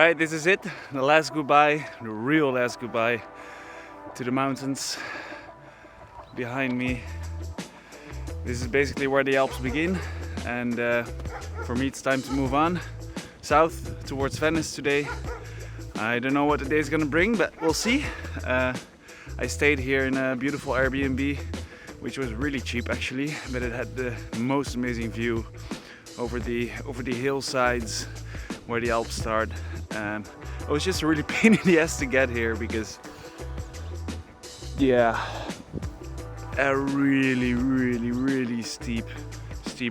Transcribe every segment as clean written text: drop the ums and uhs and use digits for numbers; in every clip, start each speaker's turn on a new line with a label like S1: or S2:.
S1: Alright, this is it. The last goodbye, the real last goodbye to the mountains behind me. This is basically where the Alps begin, and for me it's time to move on south towards Venice today. I don't know what the day is gonna bring, but we'll see. I stayed here in a beautiful Airbnb, which was really cheap actually, but it had the most amazing view over the hillsides where the Alps start. It was just a really pain in the ass to get here because, yeah, a really steep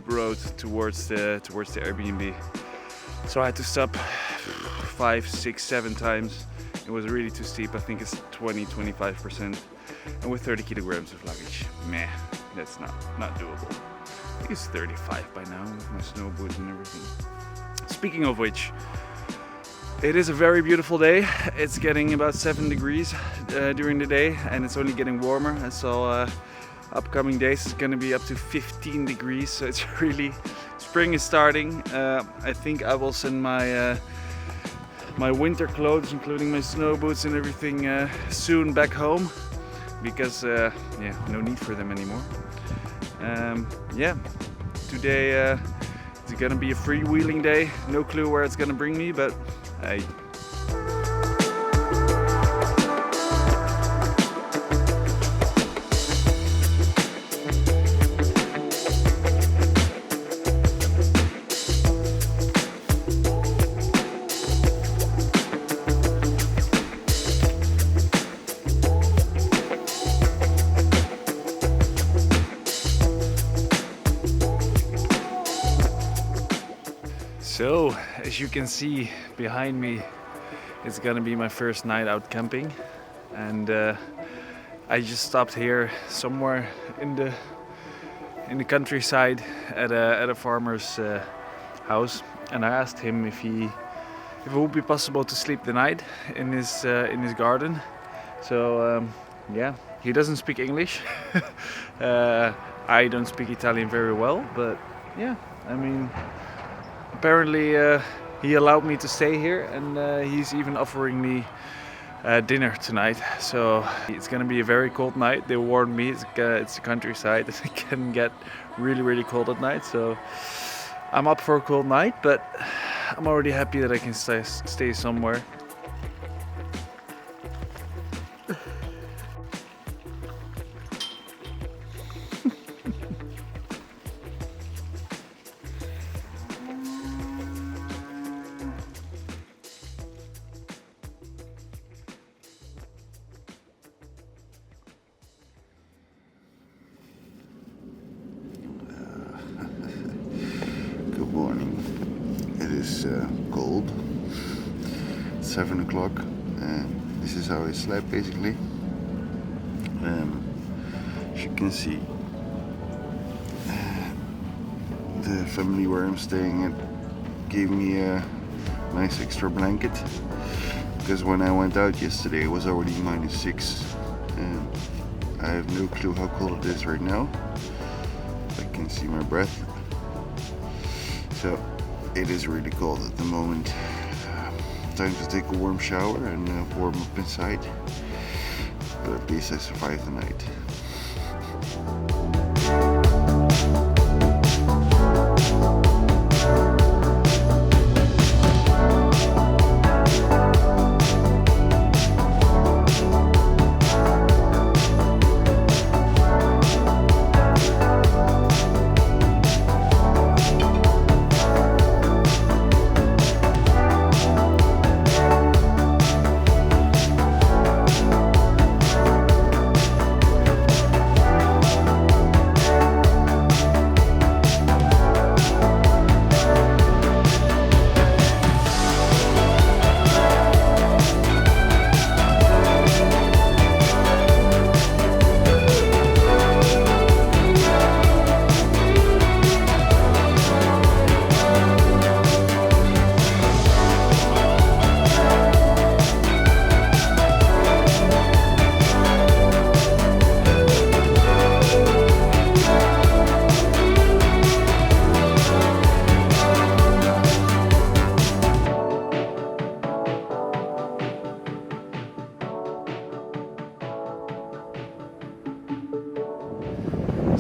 S1: road towards the Airbnb. So I had to stop 5, 6, 7 times. It was really too steep. I think it's 20-25%, and with 30 kilograms of luggage, meh, that's not doable. I think it's 35 by now with my snow boots and everything. Speaking of which, it is a very beautiful day. It's getting about 7 degrees during the day, and it's only getting warmer. I saw upcoming days it's gonna be up to 15 degrees, so it's really, spring is starting. I think I will send my my winter clothes, including my snow boots and everything, soon back home, because yeah, no need for them anymore. Yeah, today it's gonna be a freewheeling day. No clue where it's gonna bring me, but hey. So, as you can see behind me, it's gonna be my first night out camping, and I just stopped here somewhere in the countryside at a farmer's house, and I asked him if it would be possible to sleep the night in his garden. So yeah, he doesn't speak English. I don't speak Italian very well, but yeah, I mean, apparently he allowed me to stay here, and he's even offering me dinner tonight. So it's gonna be a very cold night. They warned me it's the countryside. It can get really cold at night. So I'm up for a cold night, but I'm already happy that I can stay somewhere.
S2: Good morning. It is cold. It's 7 o'clock, and this is how I slept basically. As you can see, the family where I'm staying at gave me a nice extra blanket, because when I went out yesterday it was already -6, and I have no clue how cold it is right now. I can see my breath. So it is really cold at the moment. Time to take a warm shower and warm up inside. But at least I survived the night.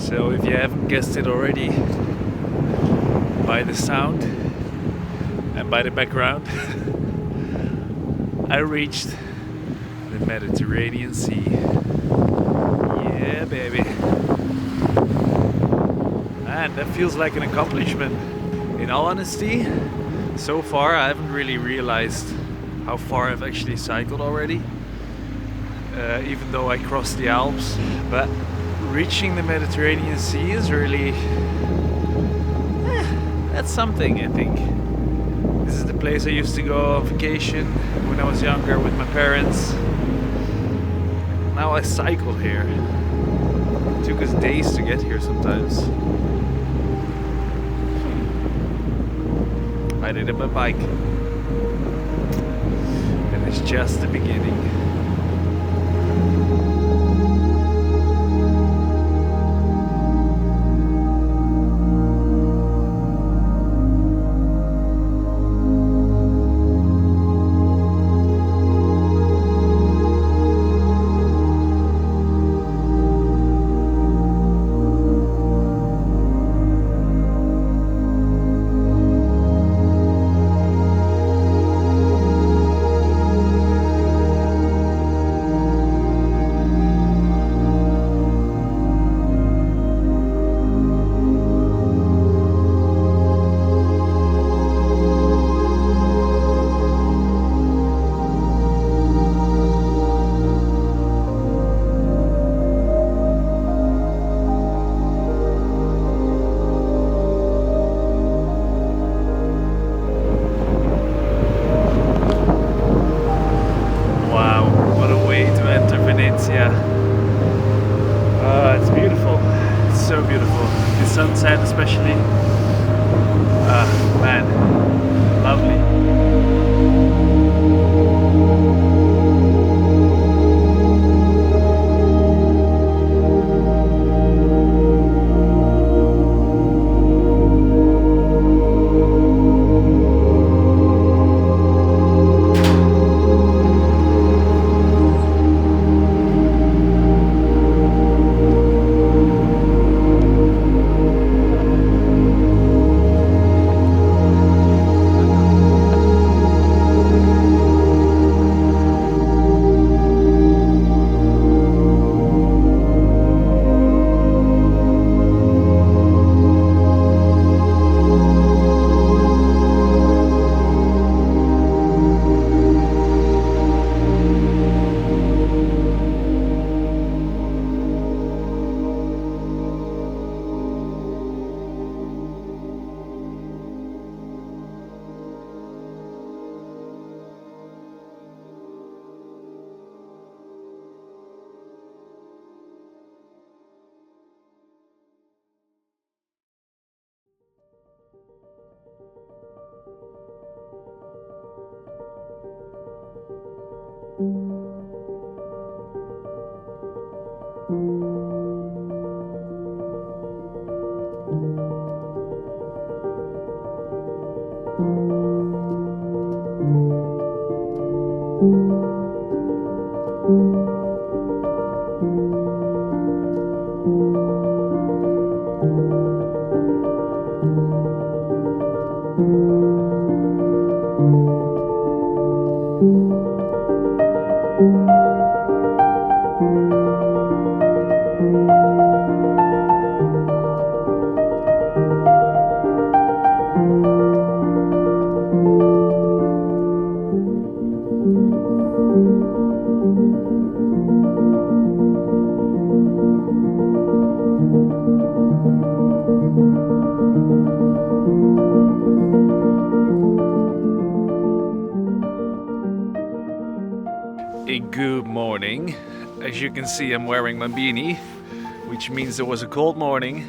S1: So if you haven't guessed it already by the sound and by the background, I reached the Mediterranean Sea. Yeah, baby. And that feels like an accomplishment. In all honesty, so far I haven't really realized how far I've actually cycled already, even though I crossed the Alps. But reaching the Mediterranean Sea is really, that's something, I think. This is the place I used to go on vacation when I was younger with my parents. Now I cycle here. It took us days to get here sometimes. I did it by bike. And it's just the beginning. It's beautiful. It's so beautiful. The sunset especially. Man, lovely. Good morning. As you can see, I'm wearing my beanie, which means it was a cold morning.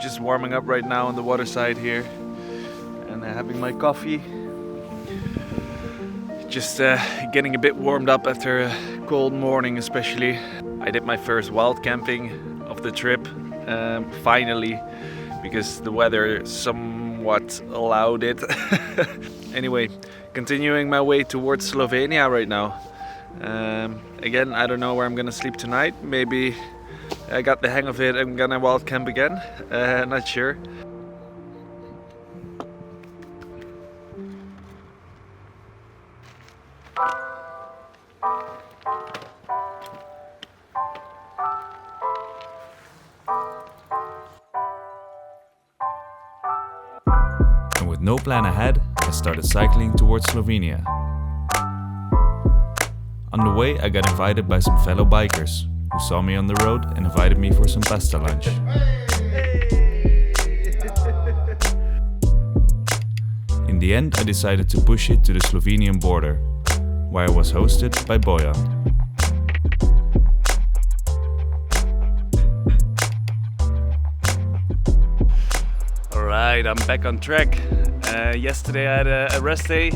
S1: Just warming up right now on the water side here and having my coffee. Just getting a bit warmed up after a cold morning, especially. I did my first wild camping of the trip, finally, because the weather somewhat allowed it. Anyway, continuing my way towards Slovenia right now. Again, I don't know where I'm gonna sleep tonight. Maybe I got the hang of it. I'm gonna wild camp again. Not sure.
S3: And with no plan ahead, I started cycling towards Slovenia. On the way, I got invited by some fellow bikers who saw me on the road and invited me for some pasta lunch. In the end, I decided to push it to the Slovenian border, where I was hosted by Bojan.
S1: Alright, I'm back on track. Yesterday I had a rest day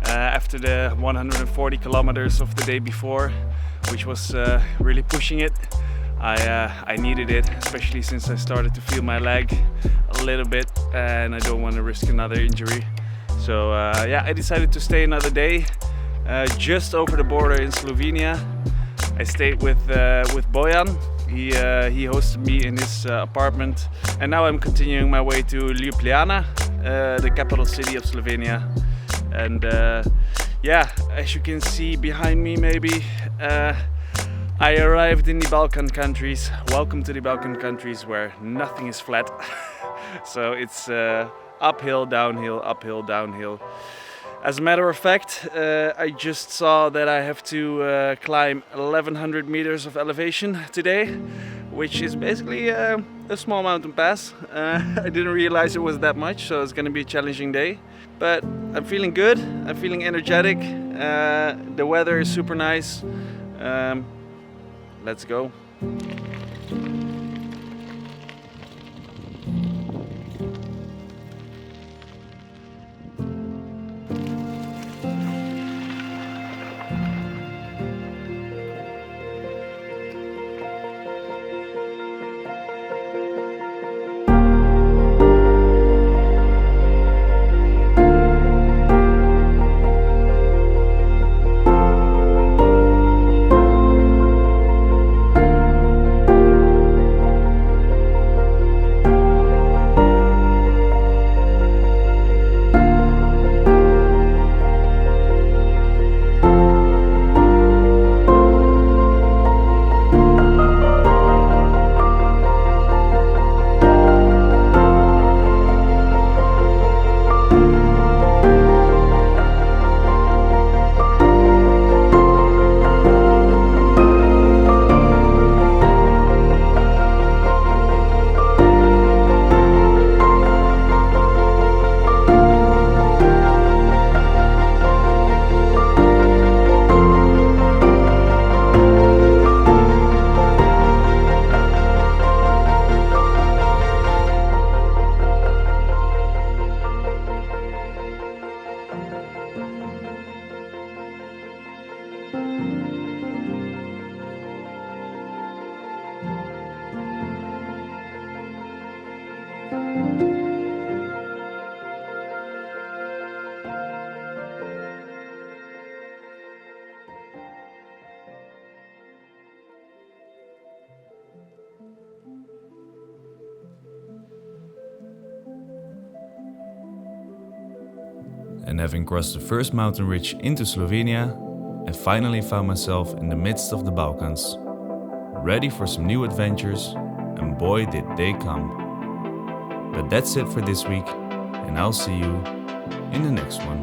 S1: after the 140 kilometers of the day before, which was really pushing it. I needed it, especially since I started to feel my leg a little bit and I don't want to risk another injury. So yeah, I decided to stay another day just over the border in Slovenia. I stayed with Bojan. He hosted me in his apartment, and now I'm continuing my way to Ljubljana, the capital city of Slovenia. And yeah, as you can see behind me, maybe I arrived in the Balkan countries. Welcome to the Balkan countries, where nothing is flat. So it's uphill, downhill, uphill, downhill. As a matter of fact, I just saw that I have to climb 1100 meters of elevation today, which is basically a small mountain pass. I didn't realize it was that much, so it's going to be a challenging day. But I'm feeling good, I'm feeling energetic, the weather is super nice. Let's go.
S3: And having crossed the first mountain ridge into Slovenia, I finally found myself in the midst of the Balkans, ready for some new adventures, and boy did they come. But that's it for this week, and I'll see you in the next one.